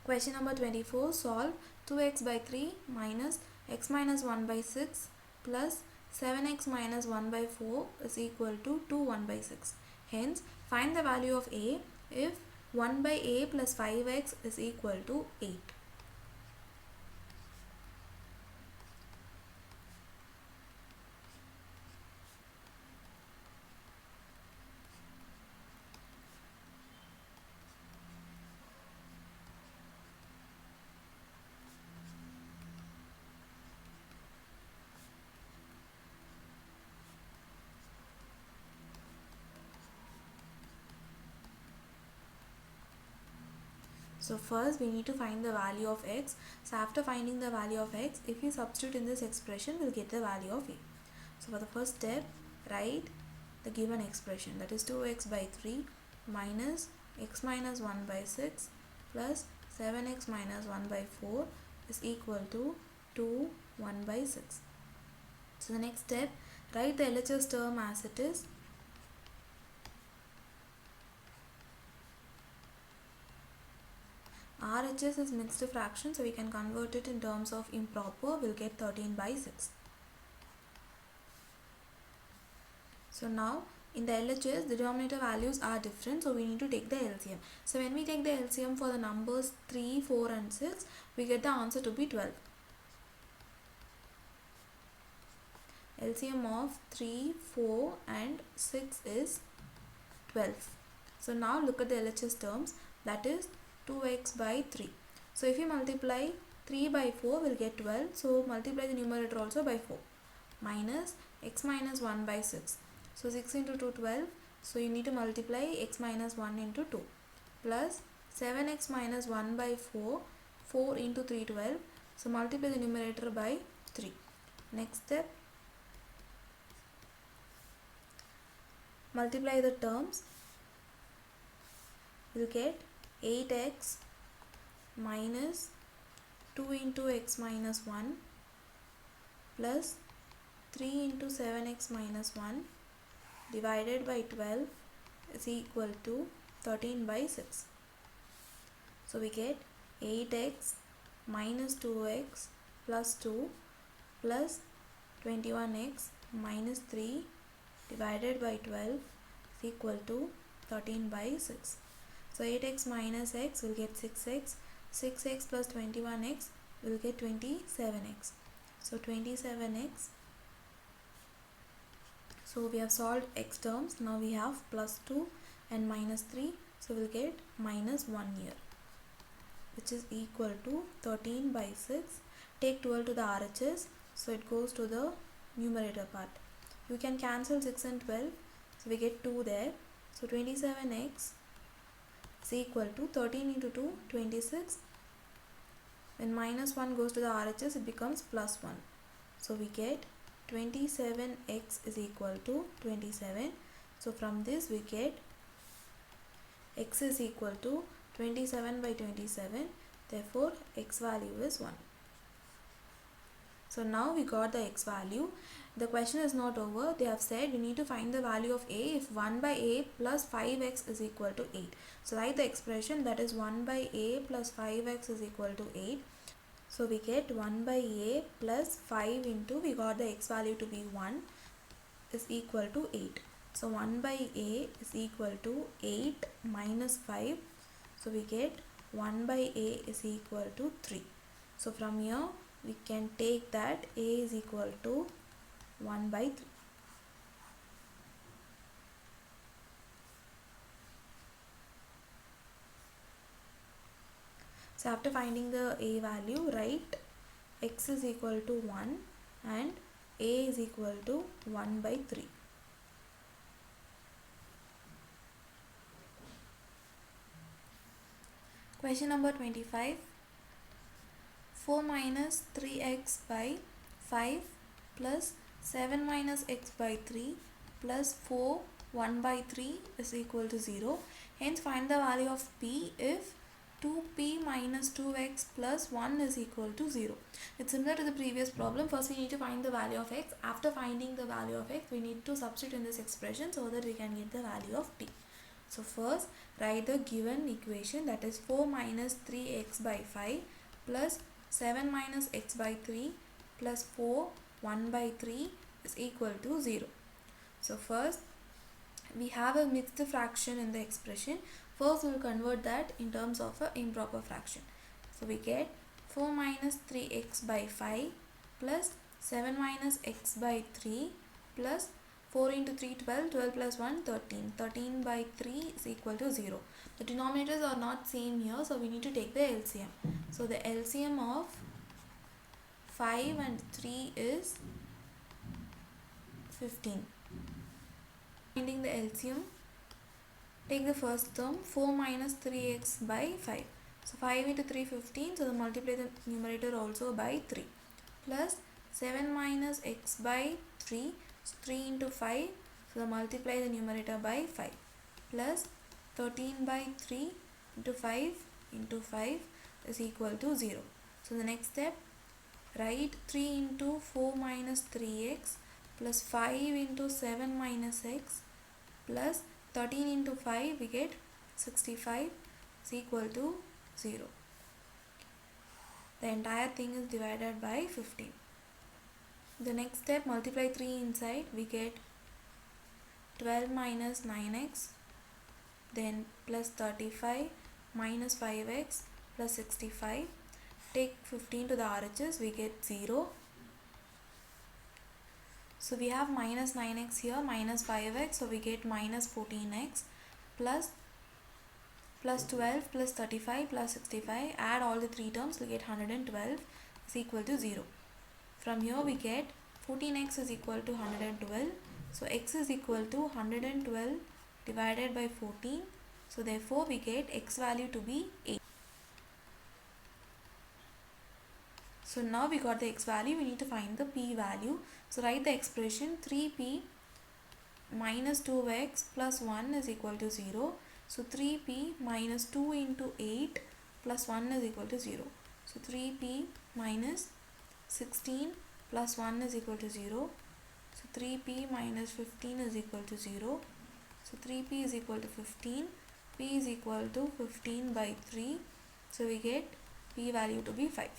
Question number 24. Solve 2x by 3 minus x minus 1 by 6 plus 7x minus 1 by 4 is equal to 2 1 by 6. Hence, find the value of a if 1 by a plus 5x is equal to 8. So first we need to find the value of x. So after finding the value of x, if we substitute in this expression, we'll get the value of a. So for the first step, write the given expression, that is 2x by 3 minus x minus 1 by 6 plus 7x minus 1 by 4 is equal to 2 1 by 6. So the next step, write the LHS term as it is. RHS is mixed fraction, so we can convert it in terms of improper. We'll get 13 by 6. So now in the LHS, the denominator values are different, so we need to take the LCM. So when we take the LCM for the numbers 3, 4 and 6, we get the answer to be 12. LCM of 3, 4 and 6 is 12. So now look at the LHS terms, that is 2x by 3. So if you multiply 3 by 4, we'll get 12. So multiply the numerator also by 4. Minus x minus 1 by 6. So 6 into 2, 12. So you need to multiply x minus 1 into 2. Plus 7x minus 1 by 4. 4 into 3, 12. So multiply the numerator by 3. Next step. Multiply the terms. We'll get 8x minus 2 into x minus 1 plus 3 into 7x minus 1 divided by 12 is equal to 13 by 6. So we get 8x minus 2x plus 2 plus 21x minus 3 divided by 12 is equal to 13 by 6. So 8x minus x will get 6x. 6x plus 21x will get 27x. So 27x. So we have solved x terms. Now we have plus 2 and minus 3. So we'll get minus 1 here, which is equal to 13 by 6. Take 12 to the RHS. So it goes to the numerator part. You can cancel 6 and 12. So we get 2 there. So 27x is equal to 13 into 2, 26. When minus 1 goes to the RHS, it becomes plus 1. So we get 27x is equal to 27. So from this we get x is equal to 27 by 27. Therefore x value is 1. So now we got the x value. The question is not over. They have said you need to find the value of a if 1 by a plus 5x is equal to 8. So write the expression, that is 1 by a plus 5x is equal to 8. So we get 1 by a plus 5 into, we got the x value to be 1, is equal to 8. So 1 by a is equal to 8 minus 5. So we get 1 by a is equal to 3. So from here we can take that a is equal to 1 by 3. So after finding the a value, write x is equal to 1 and a is equal to 1 by 3. Question number 25. 4 minus 3x by 5 plus 7 minus x by 3 plus 4 1 by 3 is equal to 0. Hence find the value of p if 2p minus 2x plus 1 is equal to 0. It's similar to the previous problem. First we need to find the value of x. After finding the value of x, we need to substitute in this expression so that we can get the value of p. So first write the given equation, that is 4 minus 3x by 5 plus 7 minus x by 3 plus 4 1 by 3 is equal to 0. So first we have a mixed fraction in the expression. First we will convert that in terms of an improper fraction. So we get 4 minus 3x by 5 plus 7 minus x by 3 plus 4 into 3 12, 12 plus 1 13, 13 by 3 is equal to 0. The denominators are not same here, so we need to take the LCM. So the LCM of 5 and 3 is 15. Finding the LCM, take the first term 4 minus 3x by 5. So 5 into 3 15, so multiply the numerator also by 3 plus 7 minus x by 3, so 3 into 5, so multiply the numerator by 5 plus 13 by 3 into 5 is equal to 0. So the next step, write 3 into 4 minus 3x plus 5 into 7 minus x plus 13 into 5, we get 65 is equal to 0. The entire thing is divided by 15. The next step, multiply 3 inside, we get 12 minus 9x, then plus 35 minus 5x plus 65. Take 15 to the RHS, we get 0. So we have minus 9x here, minus 5x, so we get minus 14x plus 12 plus 35 plus 65. Add all the three terms, we get 112 is equal to 0. From here we get 14x is equal to 112. So x is equal to 112 divided by 14. So therefore we get x value to be 8. So now we got the x value, we need to find the p value. So write the expression 3p minus 2x plus 1 is equal to 0. So 3p minus 2 into 8 plus 1 is equal to 0. So 3p minus 16 plus 1 is equal to 0. So 3p minus 15 is equal to 0. So 3p is equal to 15. P is equal to 15 by 3. So we get p value to be 5.